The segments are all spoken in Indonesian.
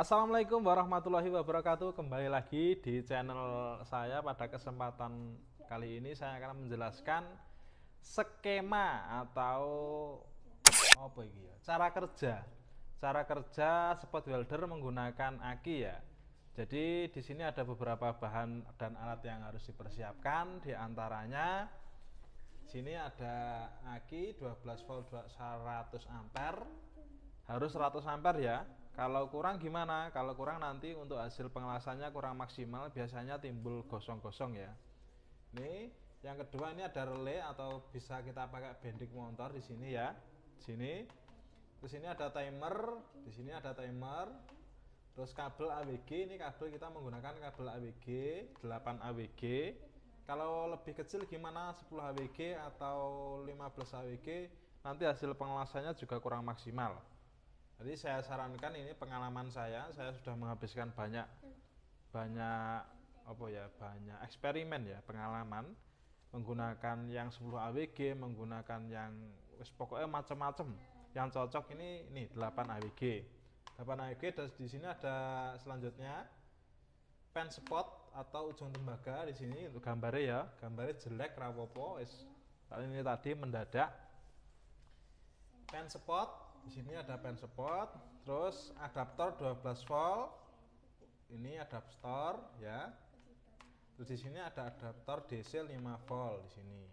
Assalamualaikum warahmatullahi wabarakatuh. Kembali lagi di channel saya. Pada kesempatan kali ini saya akan menjelaskan skema atau apa ini ya? Cara kerja spot welder menggunakan aki ya. Jadi di sini ada beberapa bahan dan alat yang harus dipersiapkan. Di antaranya sini ada aki 12 volt 100 ampere. Harus 100 ampere ya. Kalau kurang gimana? Kalau kurang nanti untuk hasil pengelasannya kurang maksimal, biasanya timbul gosong-gosong ya. Ini yang kedua, ini ada relay atau bisa kita pakai bendik motor di sini ya. Sini. Terus ini ada timer, di sini ada timer. Terus kabel AWG, ini kabel kita menggunakan kabel AWG 8 AWG. Kalau lebih kecil gimana? 10 AWG atau 15 AWG, nanti hasil pengelasannya juga kurang maksimal. Jadi saya sarankan, ini pengalaman saya sudah menghabiskan banyak banyak eksperimen ya, pengalaman menggunakan yang 10 AWG, menggunakan yang pokoknya macam-macam. Yang cocok ini 8 AWG. 8 AWG, dan di sini ada selanjutnya pen spot atau ujung tembaga di sini untuk gambarnya ya. Gambarnya jelek rapopo, ini tadi mendadak. Pen spot. Di sini ada pen spot, terus adaptor 12 volt. Ini adaptor ya. Terus di sini ada adaptor DC 5 volt di sini.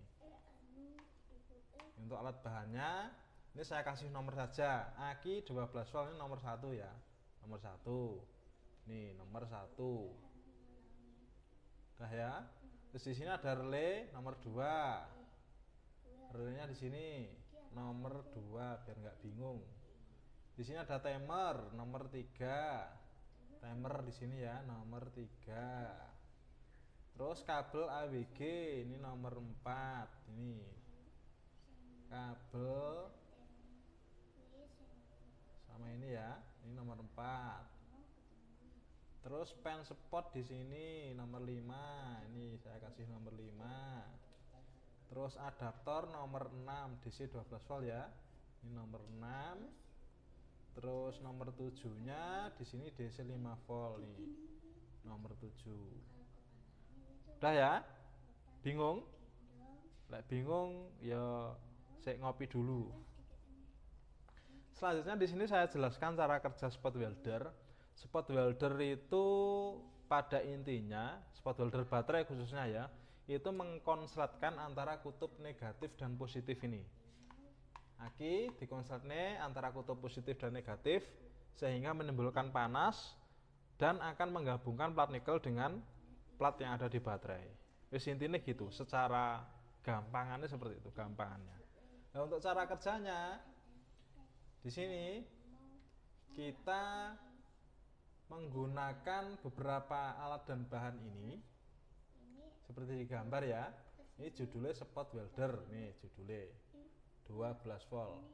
Untuk alat bahannya, ini saya kasih nomor saja. Aki 12 volt ini nomor 1 ya. Nomor 1. Nih, nomor 1. Udah ya. Terus di sini ada relay nomor 2. Relaynya di sini nomor 2 biar nggak bingung. Di sini ada timer nomor 3. Timer di sini ya, nomor 3. Terus kabel AWG ini nomor 4. Ini kabel sama ini ya, ini nomor 4. Terus pen spot di sini nomor 5. Ini saya kasih nomor 5. Terus adaptor nomor 6 DC 12 volt ya. Ini nomor 6. Terus nomor 7-nya di sini DC 5 volt nih. Nomor 7. Udah ya? Bingung? Lek bingung ya saya ngopi dulu. Selanjutnya di sini saya jelaskan cara kerja spot welder. Spot welder itu pada intinya, spot welder baterai khususnya ya, itu mengkonsletkan antara kutub negatif dan positif ini. Aki dikonsletnya antara kutub positif dan negatif sehingga menimbulkan panas dan akan menggabungkan plat nikel dengan plat yang ada di baterai. Wis intinya gitu, secara gampangannya seperti itu gampangannya. Nah, untuk cara kerjanya di sini kita menggunakan beberapa alat dan bahan ini seperti di gambar ya. Ini judulnya spot welder, nih judulnya 12 volt.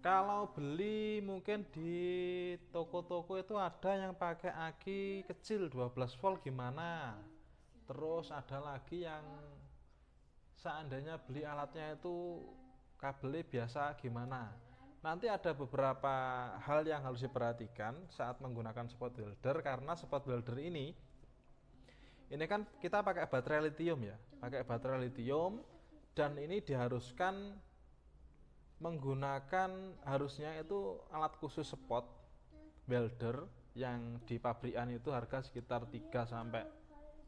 Kalau beli mungkin di toko-toko itu ada yang pakai aki kecil 12 volt gimana. Terus ada lagi yang seandainya beli alatnya itu kabelnya biasa gimana. Nanti ada beberapa hal yang harus diperhatikan saat menggunakan spot welder, karena spot welder ini kan kita pakai baterai lithium ya, pakai baterai lithium, dan ini diharuskan menggunakan harusnya itu alat khusus spot welder yang di pabrikan itu harga sekitar 3 sampai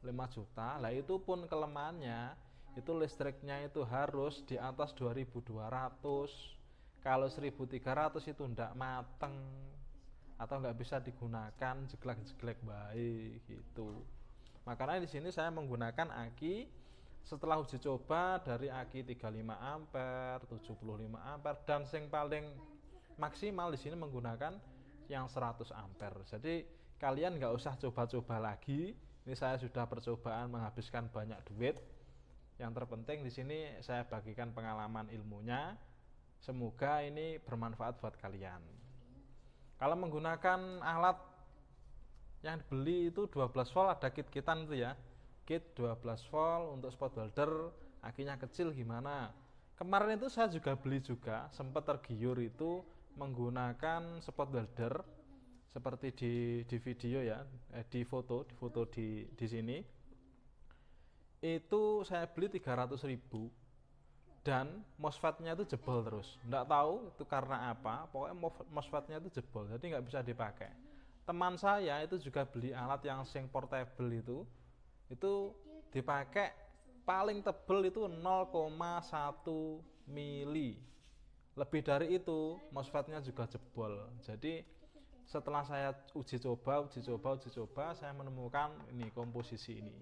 5 juta. Lah itu pun kelemahannya itu listriknya itu harus di atas 2200. Kalau 1300 itu ndak mateng atau nggak bisa digunakan, jeglek-jeglek baik gitu. Makanya di sini saya menggunakan aki setelah uji coba dari aki 35 ampere, 75 ampere, dan yang paling maksimal di sini menggunakan yang 100 ampere. Jadi kalian nggak usah coba-coba lagi. Ini saya sudah percobaan menghabiskan banyak duit. Yang terpenting di sini saya bagikan pengalaman ilmunya. Semoga ini bermanfaat buat kalian. Kalau menggunakan alat yang dibeli itu 12 volt, ada kit-kitan itu ya. Kit 12 volt untuk spot welder, akinya kecil gimana. Kemarin itu saya juga beli juga, sempat tergiur itu menggunakan spot welder seperti di video ya, di foto di sini. Itu saya beli 300.000 dan MOSFET-nya itu jebol terus. Nggak tahu itu karena apa, pokoknya MOSFET-nya itu jebol, jadi nggak bisa dipakai. Teman saya itu juga beli alat yang sing portable itu dipakai paling tebel itu 0,1 mili. Lebih dari itu MOSFET-nya juga jebol. Jadi setelah saya uji coba, saya menemukan ini komposisi ini.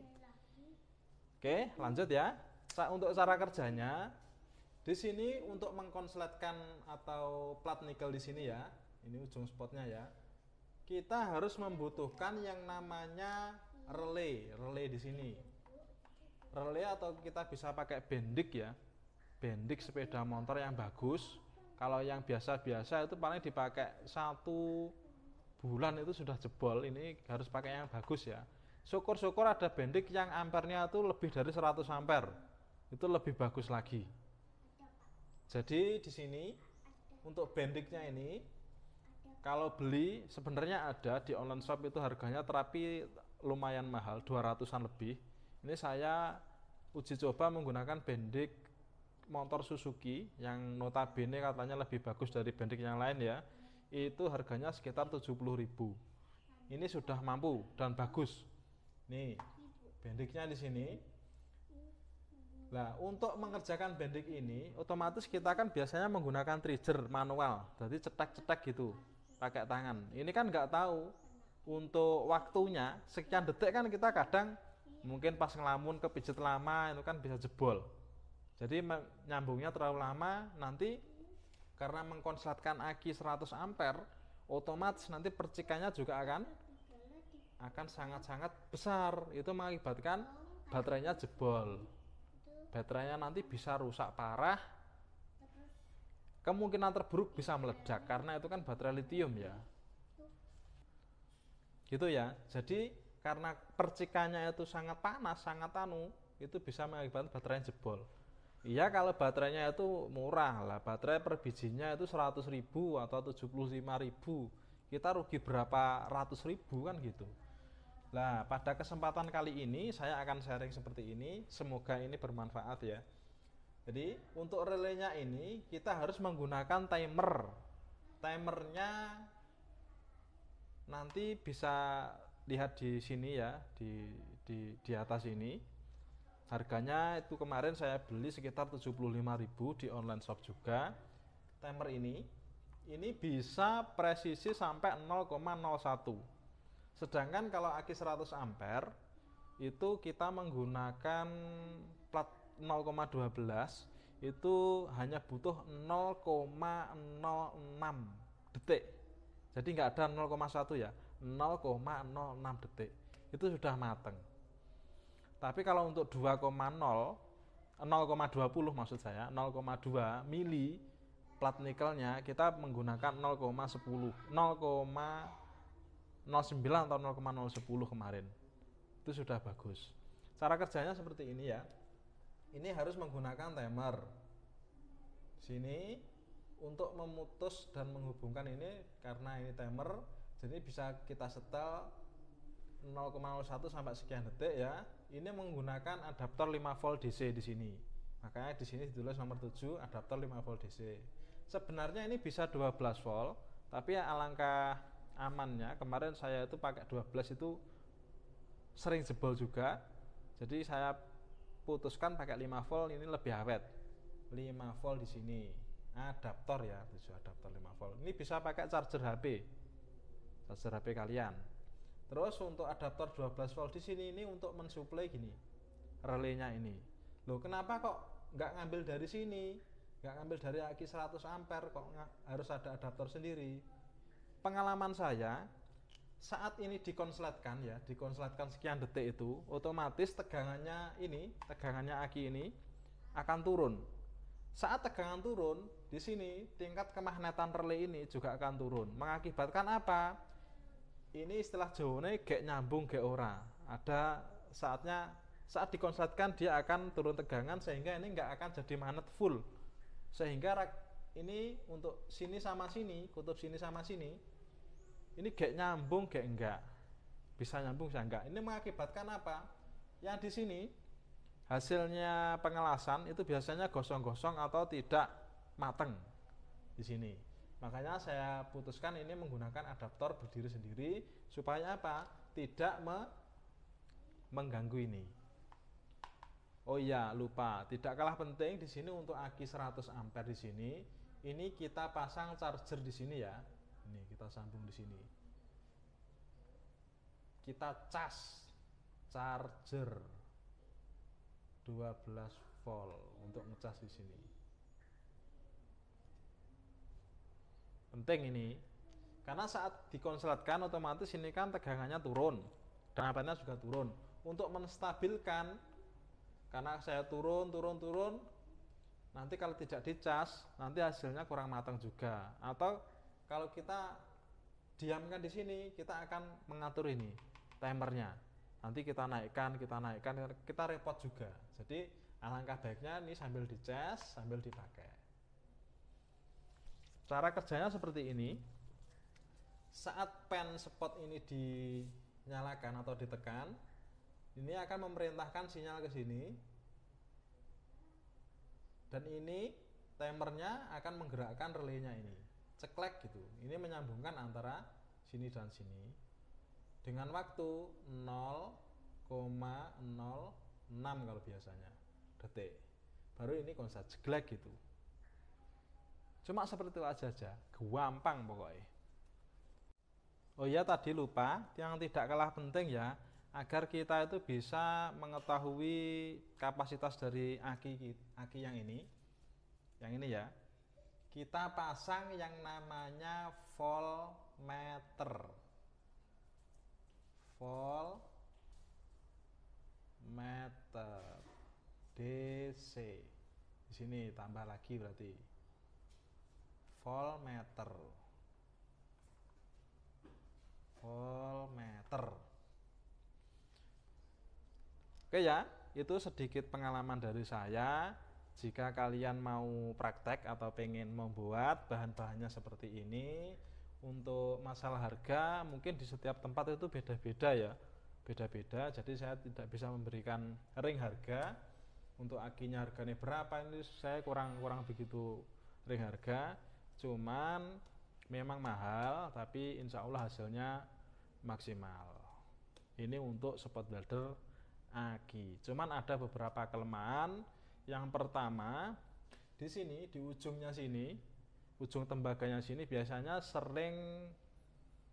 Oke, lanjut ya. Untuk cara kerjanya, di sini untuk mengkonsletkan atau plat nikel di sini ya, ini ujung spotnya ya. Kita harus membutuhkan yang namanya relay di sini. Relay atau kita bisa pakai bendik ya, bendik sepeda motor yang bagus. Kalau yang biasa-biasa itu paling dipakai 1 bulan itu sudah jebol. Ini harus pakai yang bagus ya. Syukur-syukur ada bendik yang ampernya itu lebih dari 100 ampere. Itu lebih bagus lagi. Jadi di sini untuk bendiknya ini kalau beli sebenarnya ada di online shop itu harganya tapi lumayan mahal, 200-an lebih. Ini saya uji coba menggunakan bendik motor Suzuki yang notabene katanya lebih bagus dari bendik yang lain ya. Itu harganya sekitar 70.000. Ini sudah mampu dan bagus. Nih, bendiknya di sini. Nah, untuk mengerjakan bendik ini, otomatis kita kan biasanya menggunakan trigger manual, jadi cetak-cetak gitu, pakai tangan. Ini kan nggak tahu untuk waktunya sekian detik kan kita kadang mungkin pas ngelamun kepijet lama itu kan bisa jebol. Jadi nyambungnya terlalu lama, nanti karena mengkonsletkan aki 100 ampere, otomatis nanti percikannya juga akan sangat-sangat besar. Itu mengakibatkan baterainya jebol, baterainya nanti bisa rusak parah, kemungkinan terburuk bisa meledak karena itu kan baterai lithium ya, gitu ya. Jadi karena percikannya itu sangat panas, sangat itu bisa mengakibatkan baterainya jebol. Iya, kalau baterainya itu murah lah, baterai per bijinya itu 100.000 atau 75.000, kita rugi berapa ratus ribu kan gitu. Nah, pada kesempatan kali ini saya akan sharing seperti ini, semoga ini bermanfaat ya. Jadi untuk relaynya ini kita harus menggunakan timer. Timernya nanti bisa lihat di sini ya, di atas ini. Harganya itu kemarin saya beli sekitar 75.000 di online shop juga. Timer ini bisa presisi sampai 0,01. Sedangkan kalau aki 100 ampere itu kita menggunakan plat 0,12 itu hanya butuh 0,06 detik. Jadi nggak ada 0,1 ya, 0,06 detik itu sudah mateng. Tapi kalau untuk 0,20 maksud saya, 0,2 mili plat nikelnya kita menggunakan 0,10, 0,09 atau 0,010 kemarin. Itu sudah bagus. Cara kerjanya seperti ini ya. Ini harus menggunakan timer. Sini untuk memutus dan menghubungkan ini karena ini timer, jadi bisa kita setel 0,01 sampai sekian detik ya. Ini menggunakan adaptor 5 volt DC di sini. Makanya di sini ditulis nomor 7 adaptor 5 volt DC. Sebenarnya ini bisa 12 volt, tapi ya alangkah amannya kemarin saya itu pakai 12 itu sering jebol juga. Jadi saya putuskan pakai 5 volt, ini lebih awet. 5 volt di sini. Adaptor ya, 7 adaptor 5 volt. Ini bisa pakai charger HP. Charger HP kalian. Terus untuk adaptor 12 volt di sini ini untuk mensuplai gini, relaynya ini. Loh, kenapa kok nggak ngambil dari sini? Nggak ngambil dari aki 100 ampere, kok harus ada adaptor sendiri? Pengalaman saya, saat ini dikonsletkan ya, dikonsletkan sekian detik itu, otomatis tegangannya aki ini akan turun. Saat tegangan turun, di sini tingkat kemagnetan relay ini juga akan turun. Mengakibatkan apa? Ini istilah Jawane gek nyambung gek ora. Ada saatnya saat dikonsletkan dia akan turun tegangan sehingga ini nggak akan jadi magnet full. Sehingga ini untuk sini sama sini, kutub sini sama sini ini gak nyambung gak enggak, bisa nyambung bisa enggak. Ini mengakibatkan apa? Yang di sini hasilnya pengelasan itu biasanya gosong-gosong atau tidak mateng di sini. Makanya saya putuskan ini menggunakan adaptor berdiri sendiri supaya apa? Tidak mengganggu ini. Oh iya, lupa, tidak kalah penting di sini untuk aki 100 ampere di sini, ini kita pasang charger di sini ya. Ini kita sambung di sini. Kita cas charger 12 volt untuk ngecas di sini. Penting ini. Karena saat dikonsletkan otomatis ini kan tegangannya turun dan ampernya juga turun. Untuk menstabilkan, karena saya turun, nanti kalau tidak dicas, nanti hasilnya kurang matang juga. Atau kalau kita diamkan di sini, kita akan mengatur ini timernya. Nanti kita naikkan, kita repot juga. Jadi alangkah baiknya ini sambil dicas, sambil dipakai. Cara kerjanya seperti ini. Saat pen spot ini dinyalakan atau ditekan, ini akan memerintahkan sinyal ke sini, dan ini timernya akan menggerakkan relaynya ini, ceklek gitu. Ini menyambungkan antara sini dan sini dengan waktu 0,06 kalau biasanya detik. Baru ini konslet ceklek gitu. Cuma seperti itu aja, gampang pokoknya. Oh iya, tadi lupa, yang tidak kalah penting ya, agar kita itu bisa mengetahui kapasitas dari aki yang ini ya, kita pasang yang namanya voltmeter DC. Di sini tambah lagi berarti voltmeter. Oke ya, itu sedikit pengalaman dari saya. Jika kalian mau praktek atau pengen membuat bahan-bahannya seperti ini, untuk masalah harga mungkin di setiap tempat itu beda-beda ya, beda-beda. Jadi saya tidak bisa memberikan ring harga. Untuk akinya harganya berapa ini saya kurang begitu ring harga. Cuman memang mahal, tapi insya Allah hasilnya maksimal. Ini untuk spot welder aki. Cuman ada beberapa kelemahan. Yang pertama, di sini di ujungnya sini, ujung tembaganya sini biasanya sering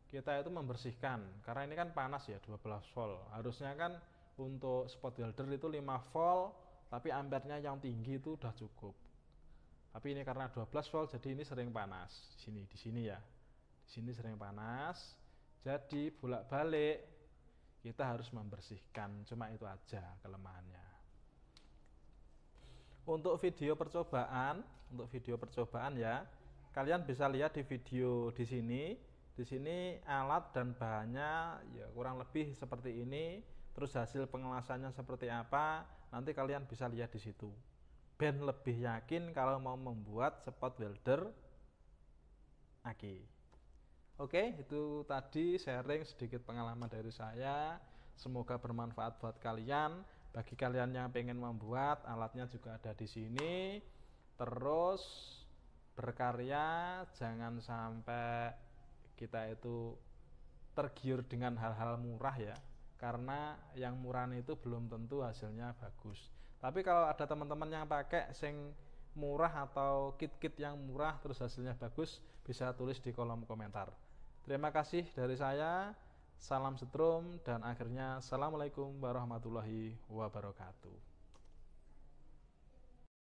kita itu membersihkan. Karena ini kan panas ya, 12 volt. Harusnya kan untuk spot welder itu 5 volt, tapi ampernya yang tinggi itu udah cukup. Tapi ini karena 12 volt jadi ini sering panas. Di sini ya. Di sini sering panas. Jadi bolak-balik kita harus membersihkan, cuma itu aja kelemahannya. Untuk video percobaan ya, kalian bisa lihat di video di sini. Di sini alat dan bahannya ya kurang lebih seperti ini. Terus hasil pengelasannya seperti apa, nanti kalian bisa lihat di situ. Ben lebih yakin kalau mau membuat spot welder aki. Oke, itu tadi sharing sedikit pengalaman dari saya. Semoga bermanfaat buat kalian. Bagi kalian yang pengen membuat, alatnya juga ada di sini. Terus berkarya, jangan sampai kita itu tergiur dengan hal-hal murah ya. Karena yang murah itu belum tentu hasilnya bagus. Tapi kalau ada teman-teman yang pakai sing murah atau kit-kit yang murah terus hasilnya bagus, bisa tulis di kolom komentar. Terima kasih dari saya, salam setrum, dan akhirnya assalamualaikum warahmatullahi wabarakatuh.